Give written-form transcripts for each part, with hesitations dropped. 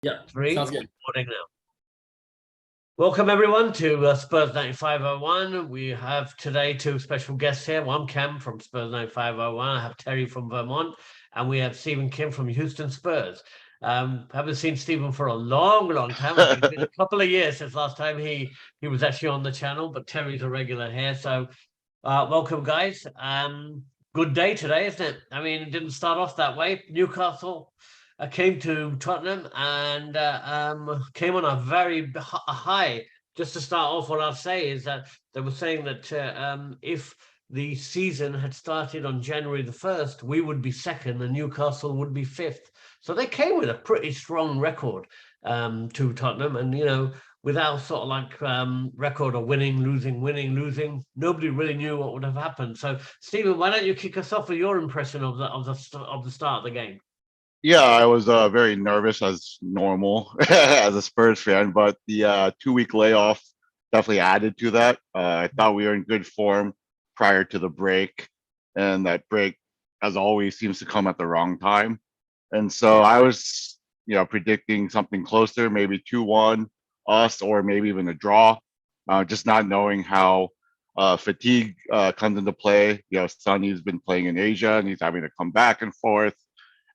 Yeah, Sounds good. recording now. Welcome everyone to Spurs 9501. We have today two special guests here. Well, I'm Kam from Spurs 9501. I have Terry from Vermont, and we have Stephen Kim from Houston Spurs. Haven't seen Stephen for a long time. I think it's been a couple of years since last time he was actually on the channel, but Terry's a regular here. So welcome, guys. Good day today, isn't it? I mean, it didn't start off that way. Newcastle came to Tottenham and came on a very high. Just to start off, what I'll say is that they were saying that if the season had started on January the 1st, we would be second and Newcastle would be fifth. So they came with a pretty strong record to Tottenham. And, without sort of like record of winning, losing, nobody really knew what would have happened. So, Stephen, why don't you kick us off with your impression of the start of the game? Yeah, I was very nervous as normal as a Spurs fan, but the 2 week layoff definitely added to that. I thought we were in good form prior to the break, and that break, as always, seems to come at the wrong time. And so I was, predicting something closer, maybe 2-1 us, or maybe even a draw. Just not knowing how fatigue comes into play. Sonny's been playing in Asia, and he's having to come back and forth,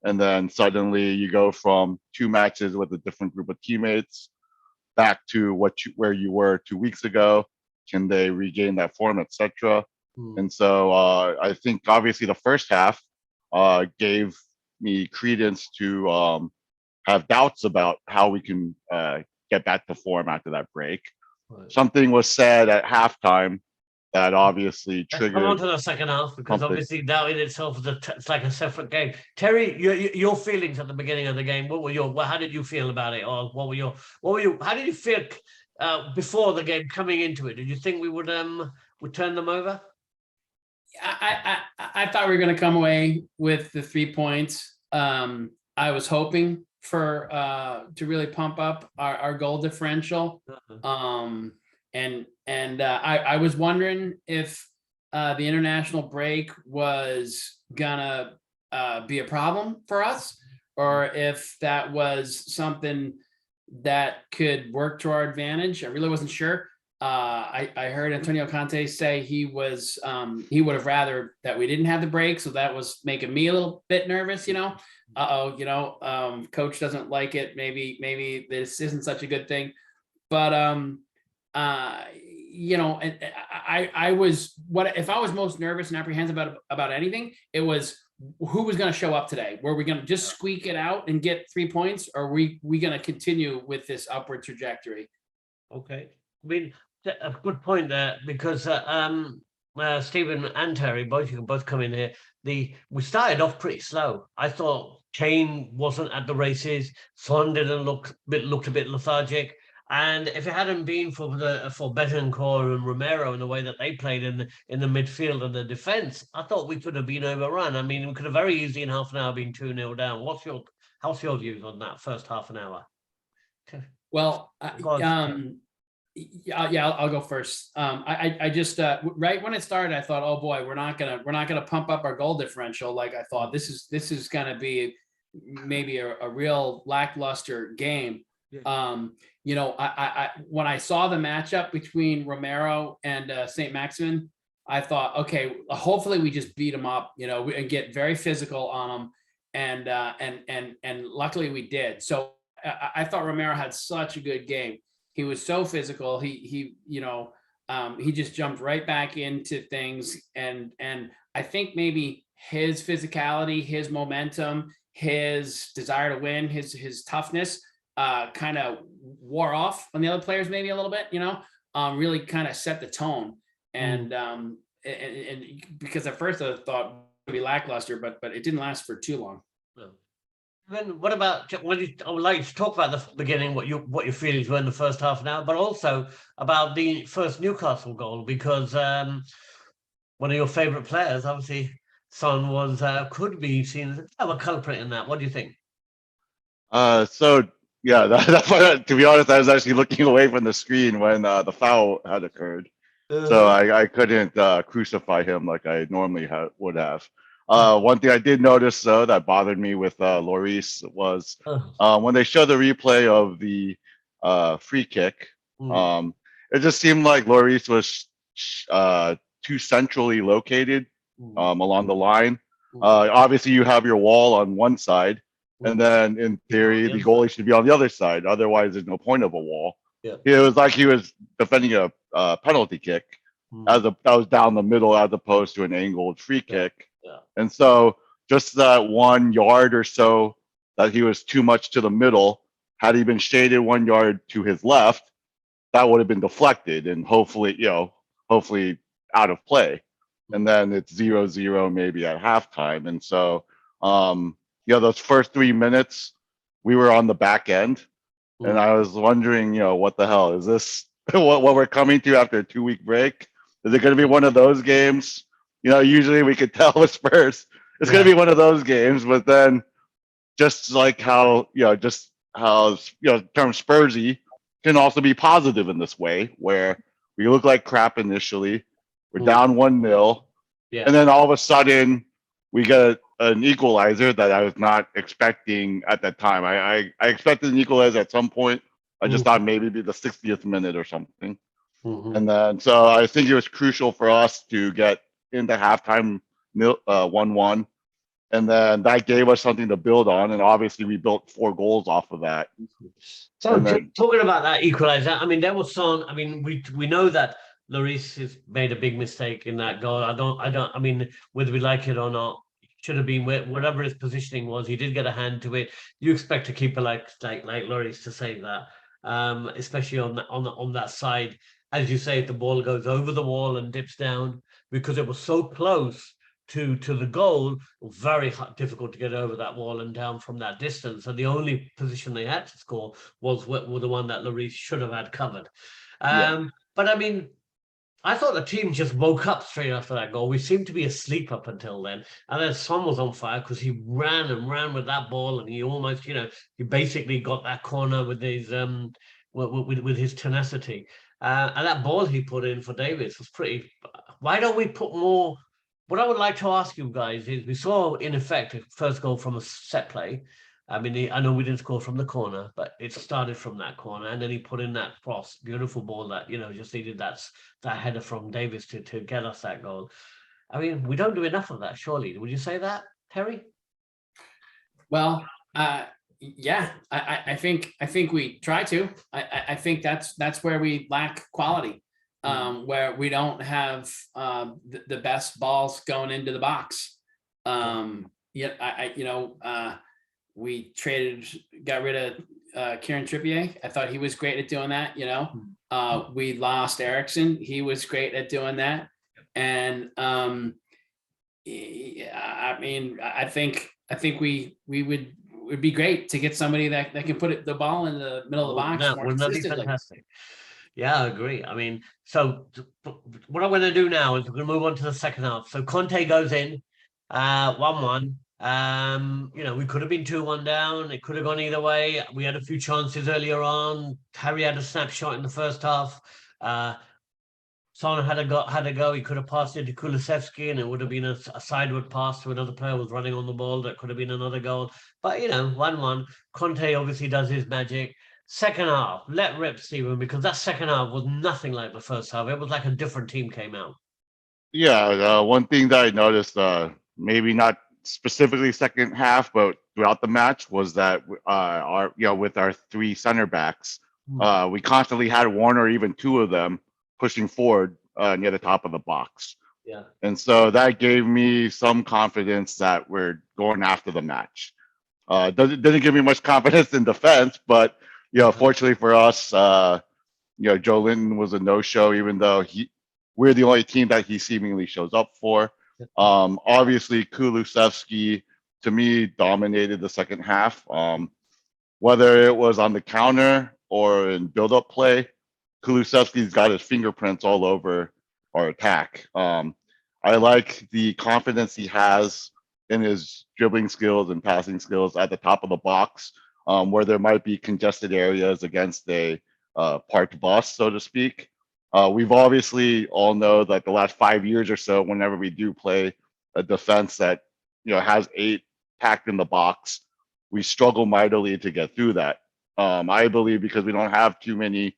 and then suddenly you go from two matches with a different group of teammates back to where you were 2 weeks ago. Can they regain that form, etc.? And so I think obviously the first half gave me credence to have doubts about how we can get back to form after that break. Right. Something was said at halftime that obviously Let's triggered. come on to the second half, because something. obviously that in itself is it's like a separate game. Terry, your feelings at the beginning of the game. What were how did you feel about it, or how did you feel before the game, coming into it? Did you think we would turn them over? I thought we were going to come away with the 3 points. I was hoping for to really pump up our goal differential. I was wondering if the international break was gonna be a problem for us, or if that was something that could work to our advantage. I really wasn't sure. I heard Antonio Conte say he would have rather that we didn't have the break, so that was making me a little bit nervous. Coach doesn't like it. Maybe this isn't such a good thing, but I was if I was most nervous and apprehensive about anything, it was who was going to show up today. Were we going to just squeak it out and get 3 points, or are we going to continue with this upward trajectory? Okay, I mean, a good point there, because Stephen and Terry, you can both come in here. We started off pretty slow. I thought Kane wasn't at the races. Son looked a bit lethargic. And if it hadn't been for Betancourt and Romero and the way that they played in the midfield and the defense, I thought we could have been overrun. I mean, we could have very easily in half an hour been 2-0 down. How's your views on that first half an hour? Okay. Well, I'll go first. I just right when it started, I thought, oh boy, we're not gonna pump up our goal differential. Like I thought, this is gonna be maybe a real lackluster game. Yeah. I when I saw the matchup between Romero and St. Maximin, I thought, okay, hopefully we just beat them up, and get very physical on them, and luckily we did. So I thought Romero had such a good game. He was so physical. He just jumped right back into things, and I think maybe his physicality, his momentum, his desire to win, his toughness kind of wore off on the other players maybe a little bit, really kind of set the tone. And because at first I thought it would be lackluster, but it didn't last for too long. No. Then what about I would like you to talk about the beginning, what your feelings were in the first half an hour, but also about the first Newcastle goal, because one of your favourite players, obviously, Son could be seen as a culprit in that. What do you think? So yeah, to be honest, I was actually looking away from the screen when the foul had occurred, so I couldn't crucify him like I normally would have. One thing I did notice though that bothered me with Lloris was Oh, when they showed the replay of the free kick. mm, Um, it just seemed like Lloris was too centrally located mm, along the line. mm, Obviously, you have your wall on one side, and mm. then in Keep on theory, the the other goalie side. should be on the other side. Otherwise, there's no point of a wall. Yeah. It was like he was defending a penalty kick Mm, that was down the middle as opposed to an angled free yeah. kick. Yeah. And so just that 1 yard or so that he was too much to the middle, had he been shaded 1 yard to his left, that would have been deflected and hopefully out of play. And Mm, then it's 0-0 maybe at halftime. And so, those first 3 minutes, we were on the back end. And mm. I was wondering, what the hell is this? what we're coming to after a 2 week break? Is it going to be one of those games? Usually we could tell with Spurs, it's going Yeah. to be one of those games. But then, just like how term Spursy can also be positive in this way, where we look like crap initially, we're Mm, down 1-0, yeah. and then all of a sudden we get an equalizer that I was not expecting at that time. I expected an equalizer at some point. I just thought Mm, maybe it'd be the 60th minute or something. mhm. And then so I think it was crucial for us to get into halftime 1-1. And then that gave us something to build on. And obviously we built 4 goals off of that. So And just then talking about that equalizer, I mean, there was some. I mean, we know that Lloris has made a big mistake in that goal. I mean, whether we like it or not, should have been whatever his positioning was. He did get a hand to it. You expect a keeper like Lloris to save that, especially on that side. As you say, the ball goes over the wall and dips down because it was so close to the goal, very difficult to get over that wall and down from that distance. And the only position they had to score was the one that Lloris should have had covered. yeah, But I mean, I thought the team just woke up straight after that goal. We seemed to be asleep up until then. And then Son was on fire because he ran and ran with that ball, and he almost, he basically got that corner with his with his tenacity. And that ball he put in for Davis was pretty. Why don't we put more? What I would like to ask you guys is, we saw in effect a first goal from a set play. I mean, I know we didn't score from the corner, but it started from that corner, and then he put in that cross, beautiful ball that just needed that header from Davis to get us that goal. I mean, we don't do enough of that, surely. Would you say that, Terry? Well, yeah, I think we try to. I think that's where we lack quality, where we don't have the best balls going into the box. We got rid of Kieran Trippier. I thought he was great at doing that. We lost Erickson. He was great at doing that. And I mean, I think we would be great to get somebody that can put the ball in the middle of the box more Wouldn't that be consistently. fantastic? Yeah, I agree. I mean, so what I'm going to do now is we're going to move on to the second half. So Conte goes in, 1-1. We could have been 2-1 down. It could have gone either way. We had a few chances earlier on. Harry had a snapshot in the first half. Son had a go. He could have passed it to Kulusevski, and it would have been a sideward pass to another player who was running on the ball. That could have been another goal. But 1-1. Conte obviously does his magic. Second half, let rip, Stephen, because that second half was nothing like the first half. It was like a different team came out. yeah. One thing that I noticed, maybe not specifically second half, but throughout the match, was that with our 3 center backs, we constantly had one or even 2 of them pushing forward near the top of the box. Yeah. And so that gave me some confidence that we're going after the match. Didn't give me much confidence in defense, but fortunately for us, Joe Linton was a no-show, even though we're the only team that he seemingly shows up for. Obviously, Kulusevski, to me, dominated the second half. Whether it was on the counter or in build-up play, Kulusevski's got his fingerprints all over our attack. I like the confidence he has in his dribbling skills and passing skills at the top of the box, where there might be congested areas against a parked bus, so to speak. We've obviously all know that the last 5 years or so, whenever we do play a defense that has 8 packed in the box, we struggle mightily to get through that. I believe because we don't have too many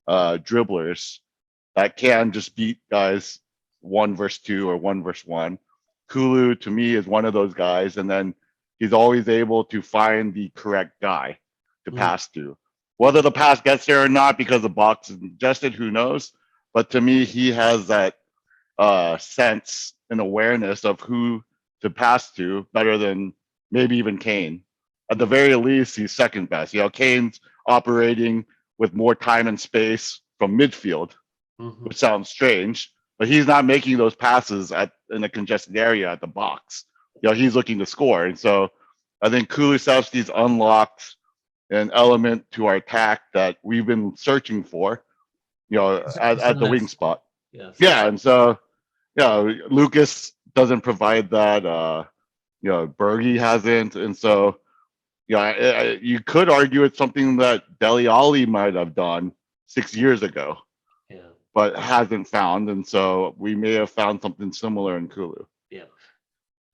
dribblers that can just beat guys 1 versus 2 or 1 versus 1. Kulu to me is one of those guys, and then he's always able to find the correct guy to pass to. Whether the pass gets there or not because the box is congested, who knows? But to me, he has that sense and awareness of who to pass to better than maybe even Kane. At the very least, he's second best. Kane's operating with more time and space from midfield, which sounds strange, but he's not making those passes in a congested area at the box. He's looking to score. And so I think Kulusevski's unlocked an element to our attack that we've been searching for, at the wing spot. Yes. Yeah. And so, Lucas doesn't provide that. Bergie hasn't. And so, you could argue it's something that Dele Alli might have done 6 years ago, but hasn't found. And so we may have found something similar in Kulu. Yeah.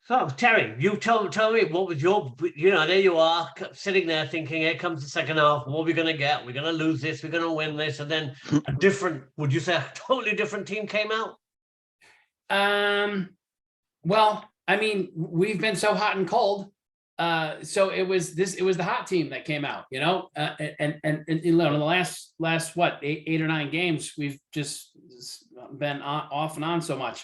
So Terry, you tell me what was your, there you are sitting there thinking, here comes the second half. What are we going to get? We're going to lose this. We're going to win this. And then would you say a totally different team came out? Well, I mean, we've been so hot and cold. So it was the hot team that came out, and in the last what, 8 or 9 games, we've just been off and on so much.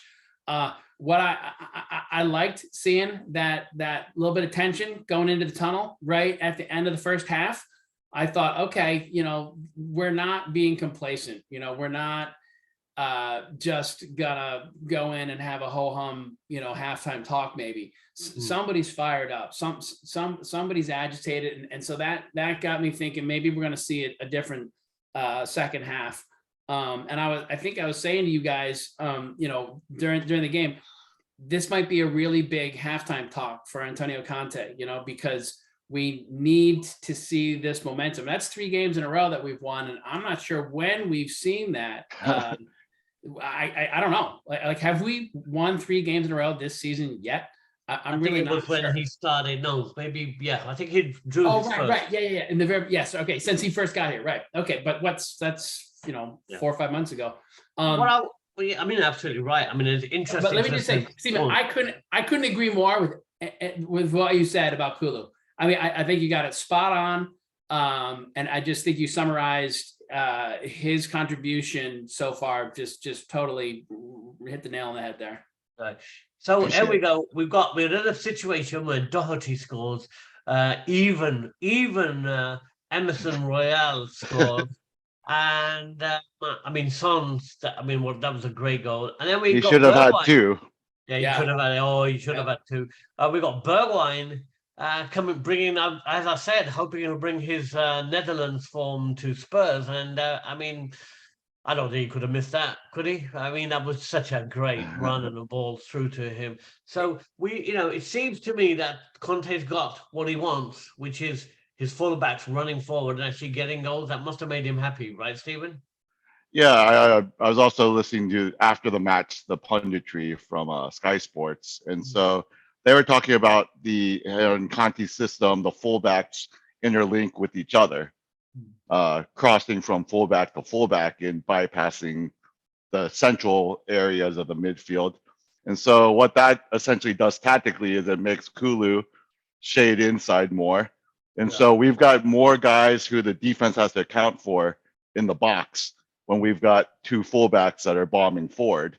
What I liked seeing that little bit of tension going into the tunnel right at the end of the first half. I thought, okay, we're not being complacent. We're not just gonna go in and have a ho-hum, halftime talk. Maybe somebody's fired up, somebody's agitated, and so that got me thinking maybe we're gonna see a different second half. And I think I was saying to you guys, during the game, this might be a really big halftime talk for Antonio Conte, because we need to see this momentum. That's 3 games in a row that we've won, and I'm not sure when we've seen that. I don't know. Like, have we won 3 games in a row this season yet? I'm really not sure. When he started. No, maybe. Yeah, I think he drew. Oh, right. Yeah. In the very, yes. Okay. Since he first got here. Right. Okay. But that's 4 or 5 months ago. Absolutely right. I mean, it's interesting. But let me just say, Stephen, I couldn't agree more with what you said about Kulu. I mean, I think you got it spot on. And I just think you summarized his contribution so far. Just totally hit the nail on the head there. Right. So here we go. We're in a situation where Doherty scores, even Emerson Royale scores, and Son's. That was a great goal. And then we should have had 2. Yeah, you could have had. Oh, you should have had 2. We got Bergwijn bringing up, as I said, hoping he'll bring his Netherlands form to Spurs, and I don't think he could have missed that, could he? I mean, that was such a great run and the ball through to him. So it seems to me that Conte's got what he wants, which is his fullbacks running forward and actually getting goals. That must have made him happy, right, Stephen? Yeah, I was also listening to, after the match, the punditry from Sky Sports. And so they were talking about in Conte's system, the fullbacks interlink with each other. Crossing from fullback to fullback and bypassing the central areas of the midfield. And so what that essentially does tactically is it makes Kulu shade inside more. And so we've got more guys who the defense has to account for in the box when we've got 2 fullbacks that are bombing forward.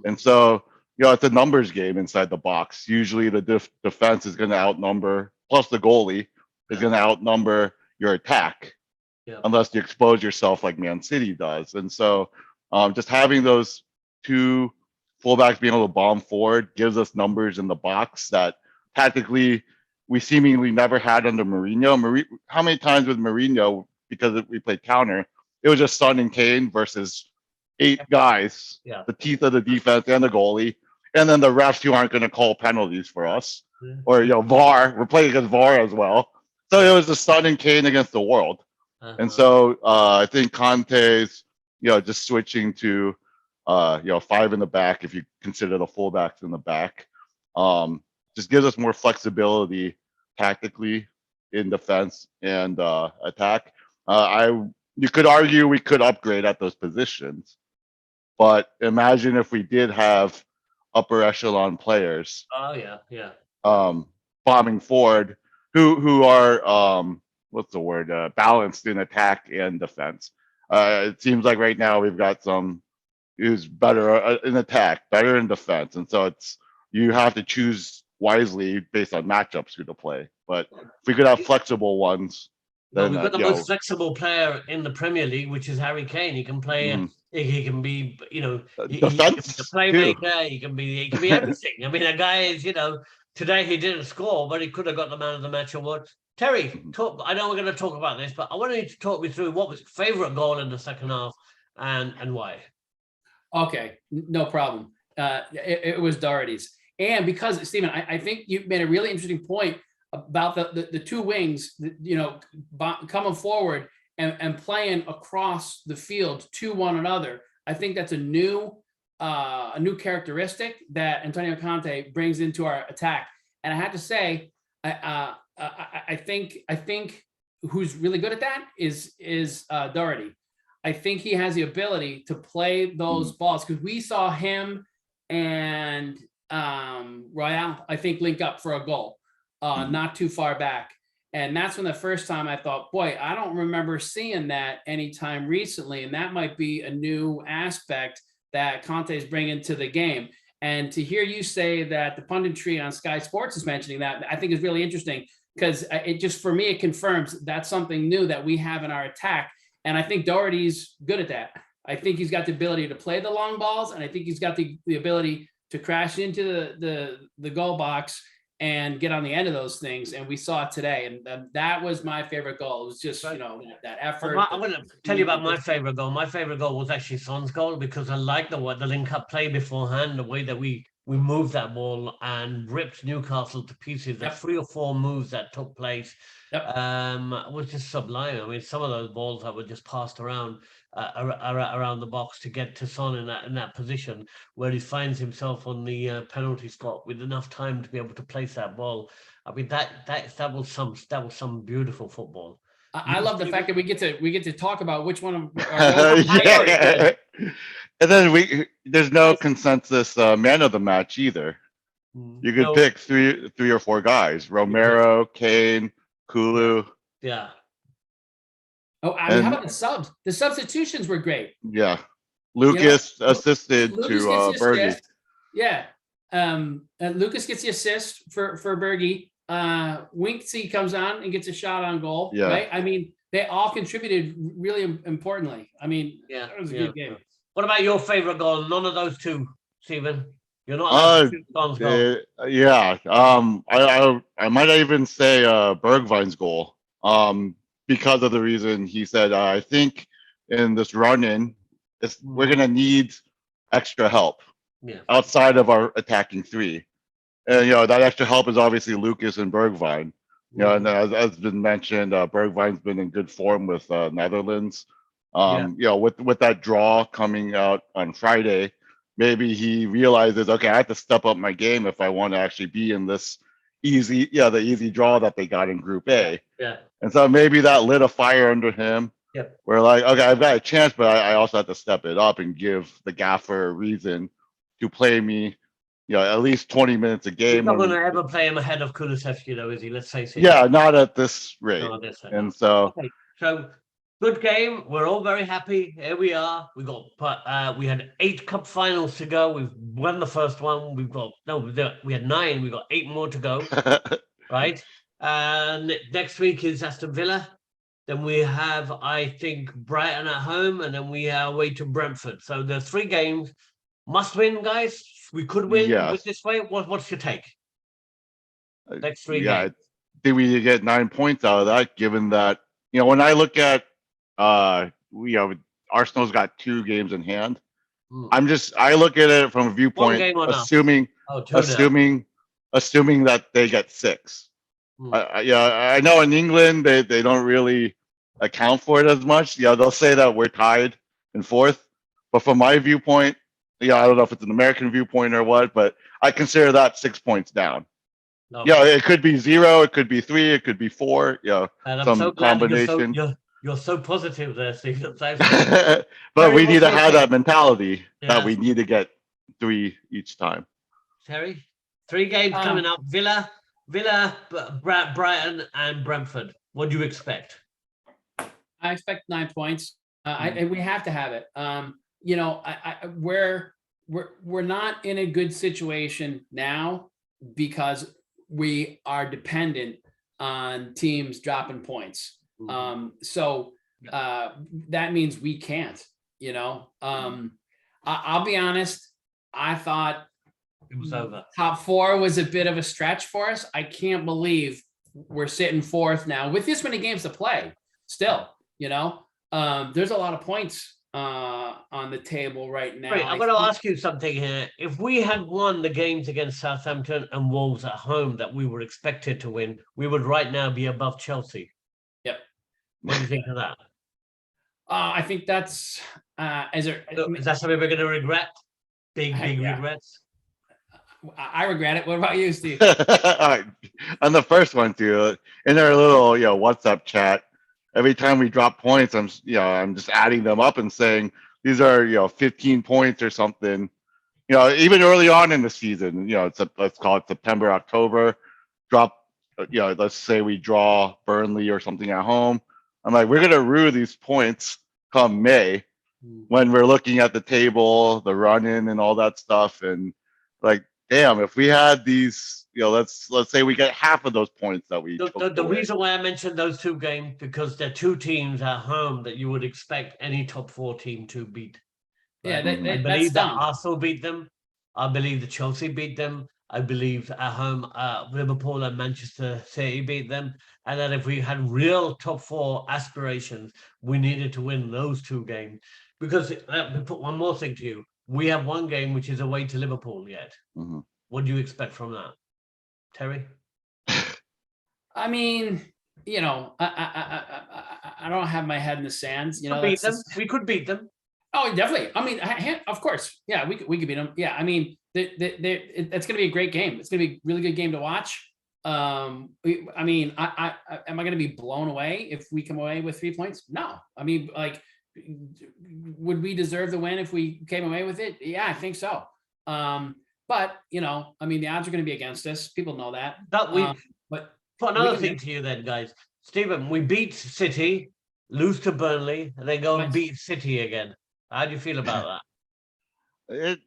And so, it's a numbers game inside the box. Usually the defense is going to outnumber, plus the goalie is going to outnumber your attack. Yeah. Unless you expose yourself like Man City does. And so just having those 2 fullbacks being able to bomb forward gives us numbers in the box that tactically we seemingly never had under Mourinho. How many times with Mourinho, because we played counter, it was just Son and Kane versus 8 guys, the teeth of the defense and the goalie, and then the refs who aren't going to call penalties for us. Or, VAR, we're playing against VAR as well. So it was the Son and Kane against the world. And so I think Conte's, just switching to, 5 in the back, if you consider the fullbacks in the back, just gives us more flexibility tactically in defense and attack. You could argue we could upgrade at those positions, but imagine if we did have upper echelon players Oh yeah. bombing forward who are what's the word, balanced in attack and defense. It seems like right now we've got some who's better in attack, better in defense, and so you have to choose wisely based on matchups who to play. But if we could have flexible ones, Well, then we've got the most flexible player in the Premier League, which is Harry Kane. He can play. He can be, he can be defense the too. playmaker. He can be everything. I mean, a guy is, today he didn't score, but he could have got the man of the match award. Terry, I know we're going to talk about this, but I want you to talk me through what was your favorite goal in the second half and why. Okay, no problem. It was Doherty's. And because, Stephen, I think you made a really interesting point about the two wings, coming forward and playing across the field to one another. I think that's a new characteristic that Antonio Conte brings into our attack. And I have to say, I think who's really good at that is Doherty. I think he has the ability to play those balls, because we saw him and Royale, I think, link up for a goal not too far back. And that's when the first time I thought, boy, I don't remember seeing that anytime recently. And that might be a new aspect that Conte is bringing to the game. And to hear you say that the punditry on Sky Sports is mentioning that, I think is really interesting, because it just, for me, it confirms that's something new that we have in our attack. And I think Doherty's good at that. I think he's got the ability to play the long balls, and I think he's got the ability to crash into the goal box and get on the end of those things. And we saw it today. And that was my favorite goal. It was just, that effort. Well, I'm going to tell you about my favorite goal. My favorite goal was actually Son's goal, because I like the link-up play beforehand, the way that we moved that ball and ripped Newcastle to pieces. The 3 or 4 moves that took place was just sublime. I mean, some of those balls that were just passed around the box to get to Son in that position, where he finds himself on the penalty spot with enough time to be able to place that ball. I mean, that was some beautiful football. I love the fact that we get to talk about which one of our yeah. And then there's no consensus man of the match either. You could pick three or 4 guys: Romero, Kane, Kulu. Yeah. Oh, I mean, how about the subs? The substitutions were great. Yeah. Lucas assisted to Bergie. Yeah. Lucas gets the assist for Bergie. Winksy comes on and gets a shot on goal. Yeah. Right. I mean, they all contributed really importantly. I mean, it was a good game. What about your favorite goal? None of those two, Stephen. You're not allowed to shoot Son's goal. Yeah. I might even say Bergwijn's goal. Because of the reason he said, I think in this run-in, we're going to need extra help outside of our attacking 3. And, that extra help is obviously Lucas and Bergwijn. And as been mentioned, Bergwijn's been in good form with Netherlands. With that draw coming out on Friday, maybe he realizes, okay, I have to step up my game if I want to actually be in this the easy draw that they got in Group A. Yeah. And so maybe that lit a fire under him. Yep. We're like, okay, I've got a chance, but I also have to step it up and give the gaffer a reason to play me, at least 20 minutes a game. He's not going to ever play him ahead of Kulusevski, though, is he? Let's face it. Yeah, not at this rate. And so, so good game. We're all very happy. Here we are. We had 8 cup finals to go. We've won the first one. We had 9. We've got 8 more to go. Right. And next week is Aston Villa. Then we have, I think, Brighton at home, and then we are away to Brentford. So the 3 games must win, guys. We could win with this way. What's your take? Next 3 games. I think we get 9 points out of that, given that, when I look at, Arsenal's got 2 games in hand. I look at it from a viewpoint, assuming that they get 6. I know in England they don't really account for it as much. They'll say that we're tied in 4th, but from my viewpoint, I don't know if it's an American viewpoint or what, but I consider that 6 points down. No. Yeah, it could be 0, it could be 3, it could be 4. Yeah, And I'm some so glad that combination. you're so positive there, Steve. Thanks. But Terry, we need what's to your have pick? that mentality that Yeah, we need to get 3 each time. Terry. 3 games coming up: Villa, Brighton, and Brentford. What do you expect? I expect 9 points. We have to have it. You know, we're not in a good situation now because we are dependent on teams dropping points. So that means we can't. You know, I'll be honest. I thought It was over. top 4 was a bit of a stretch for us. I can't believe we're sitting 4th now with this many games to play. Still, you know, there's a lot of points on the table right now. Wait, I'm going to ask you something here. If we had won the games against Southampton and Wolves at home that we were expected to win, we would right now be above Chelsea. Yep. What do you think of that? I think that's Is that something we're going to regret? Big regrets. I regret it. What about you, Steve? All right. On the first one too, in our little WhatsApp chat, every time we drop points, I'm just adding them up and saying these are 15 points or something. Even early on in the season, let's call it September, October, drop. Let's say we draw Burnley or something at home. I'm like, we're gonna rue these points come May when we're looking at the table, the run-in, and all that stuff, and like, damn, if we had these, let's say we get half of those points that we took The away. reason why I mentioned those 2 games because they're 2 teams at home that you would expect any top 4 team to beat. Yeah, I believe that Arsenal beat them. I believe the Chelsea beat them. I believe at home Liverpool and Manchester City beat them. And then if we had real top 4 aspirations, we needed to win those 2 games. Because let me put one more thing to you. We have 1 game which is away to Liverpool yet. Mm-hmm. What do you expect from that, Terry? I mean, I don't have my head in the sands. Beat them. We could beat them. Oh, definitely. I mean, of course. Yeah, we could beat them. Yeah, I mean, it's going to be a great game. It's going to be a really good game to watch. I mean, am I going to be blown away if we come away with 3 points? No. I mean, like, would we deserve the win if we came away with it? Yeah, I think so. But I mean, the odds are going to be against us. People know that. But put another thing win. to you then, guys. Stephen, we beat City, lose to Burnley, and then go and beat City again. How do you feel about that?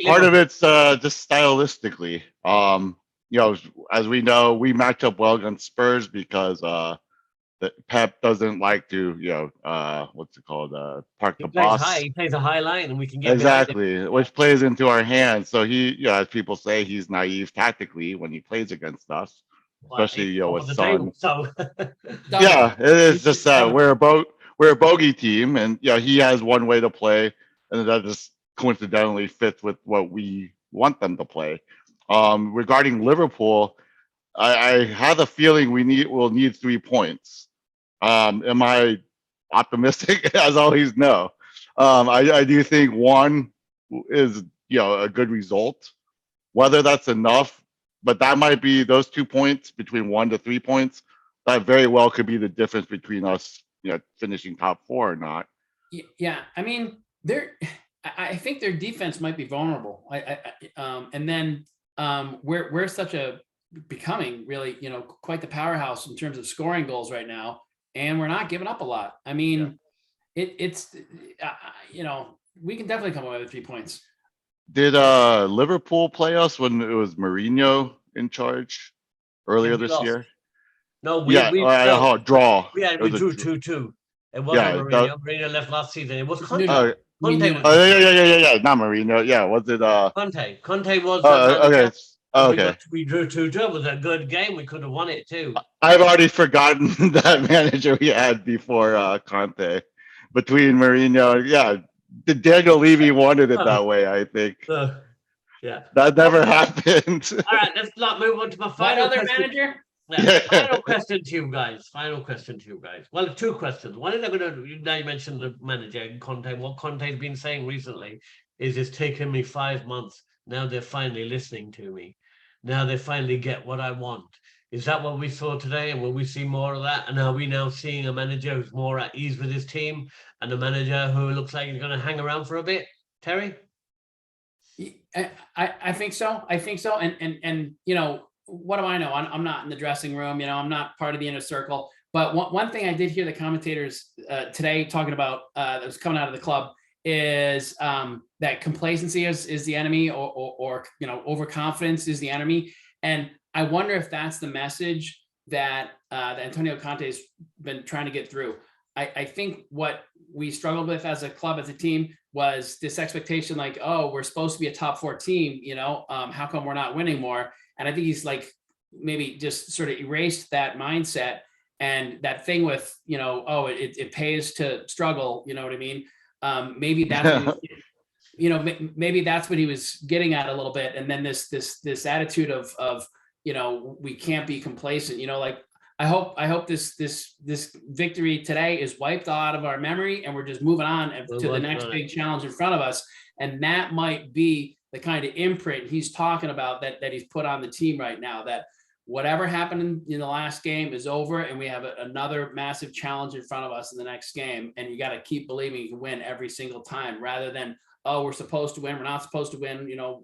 Part of it's just stylistically. As we know, we match up well against Spurs because Pep doesn't like to, what's it called, park the bus. He plays a high line, and we can get exactly, which plays into our hands. So he, as people say, he's naive tactically when he plays against us, especially with Son. Yeah, it is just that we're a bogey team, and he has one way to play, and that just coincidentally fits with what we want them to play. Regarding Liverpool, I have a feeling we'll need 3 points. Am I optimistic? As always, no. I do think 1 is a good result. Whether that's enough, but that might be those 2 points between 1 to 3 points. That very well could be the difference between us, finishing top 4 or not. Yeah, I mean, I think their defense might be vulnerable. And then we're such a becoming really, quite the powerhouse in terms of scoring goals right now, and we're not giving up a lot. I mean, it's we can definitely come away with 3 points. Did Liverpool play us when it was Mourinho in charge earlier this year? No, draw. We drew 2-2. It wasn't Mourinho. Mourinho left last season. It was Conte. Yeah. Not Mourinho. Yeah, was it Conte? Conte was. Okay. We drew 2-2. It was a good game. We could have won it too. I've already forgotten that manager we had before Conte. Between Mourinho, Daniel Levy wanted it that way, I think. Yeah. That never happened. All right, let's not move on to my final manager. Yeah, final question to you guys. Well, 2 questions. One is now you mentioned the manager and Conte. What Conte's been saying recently is it's taken me 5 months. Now they're finally listening to me. now they finally get what I want. Is that what we saw today? And will we see more of that? And are we now seeing a manager who's more at ease with his team and a manager who looks like he's going to hang around for a bit? Terry? I think so. I think so. And you know, what do I know? I'm not in the dressing room. You know, I'm not part of the inner circle. But one thing I did hear the commentators today talking about that was coming out of the club is that complacency is the enemy, or you know, overconfidence is the enemy. And I wonder if that's the message that that Antonio Conte's been trying to get through. I think what we struggled with as a club, as a team, was this expectation, like, oh, we're supposed to be a top 4 team, you know, how come we're not winning more? And I think he's like maybe just sort of erased that mindset and that thing with, you know, oh, it pays to struggle, you know what I mean? Maybe that's what you know, maybe that's what he was getting at a little bit. And then this attitude of, you know, we can't be complacent, you know, like I hope this victory today is wiped out of our memory and we're just moving on to the next big challenge in front of us. And that might be the kind of imprint he's talking about that he's put on the team right now, that whatever happened in the last game is over and we have another massive challenge in front of us in the next game. And you got to keep believing you can win every single time, rather than, oh, we're supposed to win, we're not supposed to win, you know,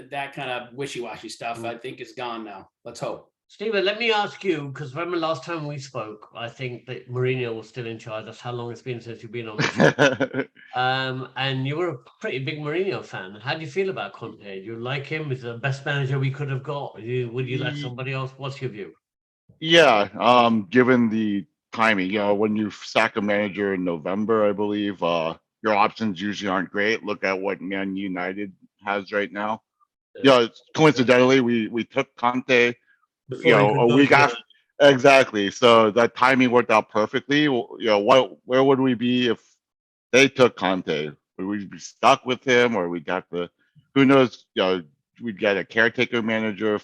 that kind of wishy-washy stuff, I think is gone now. Let's hope. Stephen, let me ask you, because remember last time we spoke, I think that Mourinho was still in charge. That's how long it's been since you've been on the show. And you were a pretty big Mourinho fan. How do you feel about Conte? Do you like him? Is the best manager we could have got? Would you like somebody else? What's your view? Yeah, given the timing, you know, when you sack a manager in November, I believe, your options usually aren't great. Look at what Man United has right now. Yeah, coincidentally, we took Conte, you know, a week after. Exactly. So that timing worked out perfectly. You know, where would we be if they took Conte? Would we be stuck with him, or we got who knows, you know, we'd get a caretaker manager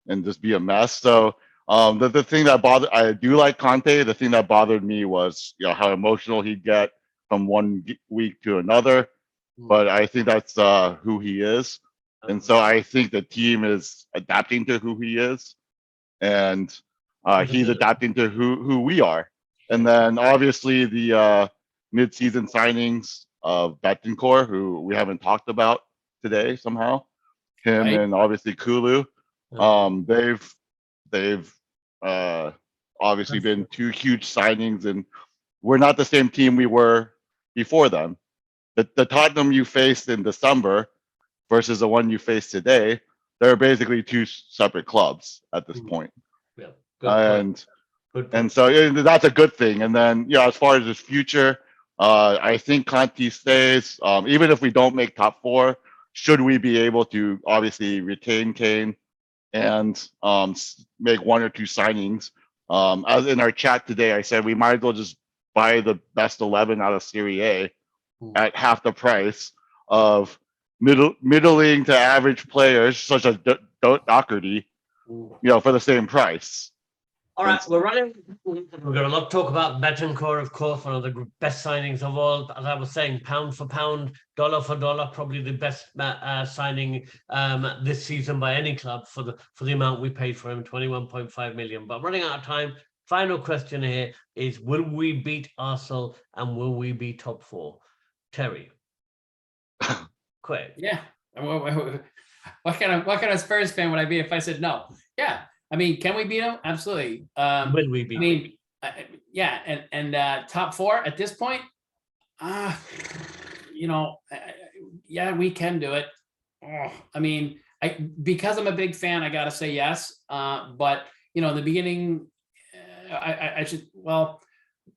and just be a mess. So the thing that I do like Conte. The thing that bothered me was, you know, how emotional he'd get from one week to another. But I think that's who he is. And so I think the team is adapting to who he is, and he's adapting to who we are. And then obviously the mid-season signings of Betancourt, who we haven't talked about today somehow, him Right. and obviously Kulu. They've obviously been 2 huge signings, and we're not the same team we were before them. The Tottenham you faced in December versus the one you face today, they're basically 2 separate clubs at this point. Yeah. And so that's a good thing. And then, yeah, as far as his future, I think Conte stays. Even if we don't make top 4, should we be able to obviously retain Kane and make 1 or 2 signings? As in our chat today, I said we might as well just buy the best 11 out of Serie A at half the price of middling to average players such as Doherty, you know, for the same price. All right, we're running. We're going to not talk about Betancourt, of course, one of the best signings of all. As I was saying, pound for pound, dollar for dollar, probably the best signing this season by any club for the amount we paid for him, 21.5 million. But running out of time, final question here is: will we beat Arsenal and will we be top 4? Terry, quick. Yeah. What kind of Spurs fan would I be if I said no? Yeah. I mean, can we beat them? Absolutely. Will we beat? I mean, yeah, and top 4 at this point. You know, yeah, we can do it. I mean, because I'm a big fan, I gotta say yes. But you know, in the beginning, I should. Well,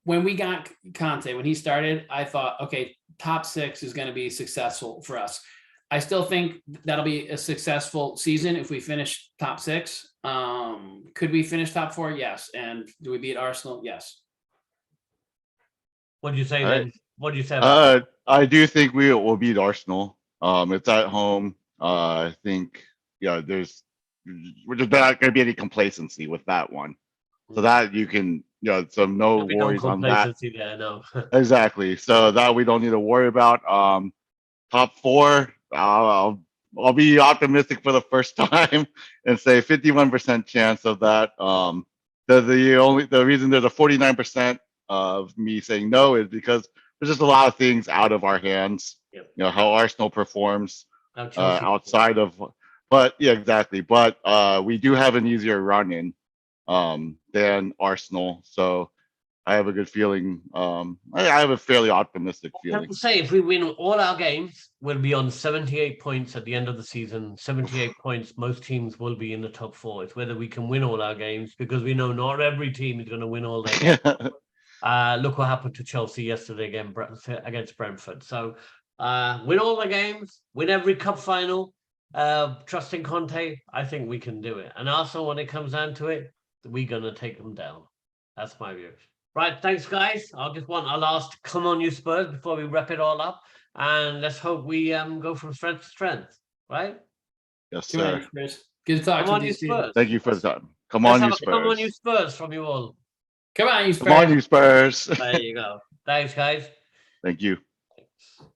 when we got Conte, when he started, I thought, okay, top 6 is going to be successful for us. I still think that'll be a successful season if we finish top 6. Could we finish top 4? Yes. And do we beat Arsenal? Yes. What do you say then? What do you say about that? I do think we will beat Arsenal. It's at home. I think, yeah, we're just not going to be any complacency with that one. So that you can, you know, so no worries on that. Yeah, no. Exactly. So that we don't need to worry about. Top 4, I'll I'll be optimistic for the first time and say 51% chance of that. The reason there's a 49% of me saying no is because there's just a lot of things out of our hands. Yep. You know, how Arsenal performs Now Chelsea outside of, but yeah, exactly. But we do have an easier run in than Arsenal, so I have a good feeling. I have a fairly optimistic I have feeling. to say, if we win all our games, we'll be on 78 points at the end of the season. 78 points. Most teams will be in the top 4. It's whether we can win all our games, because we know not every team is going to win all their games. Look what happened to Chelsea yesterday against Brentford. So win all the games, win every cup final. Trusting Conte, I think we can do it. And also, when it comes down to it, we're going to take them down. That's my view. Right, thanks, guys. I'll just want our last come on, you Spurs, before we wrap it all up. And let's hope we go from strength to strength, right? Yes, Come on, sir. you Spurs. Good to talk Come to on, you you, Steve. Spurs. Thank you for the time. Come Let's on, have you a come on, you Spurs. Spurs from you all. Come on, you Spurs. Come on, you Spurs. There you go. Thanks, guys. Thank you. Thanks.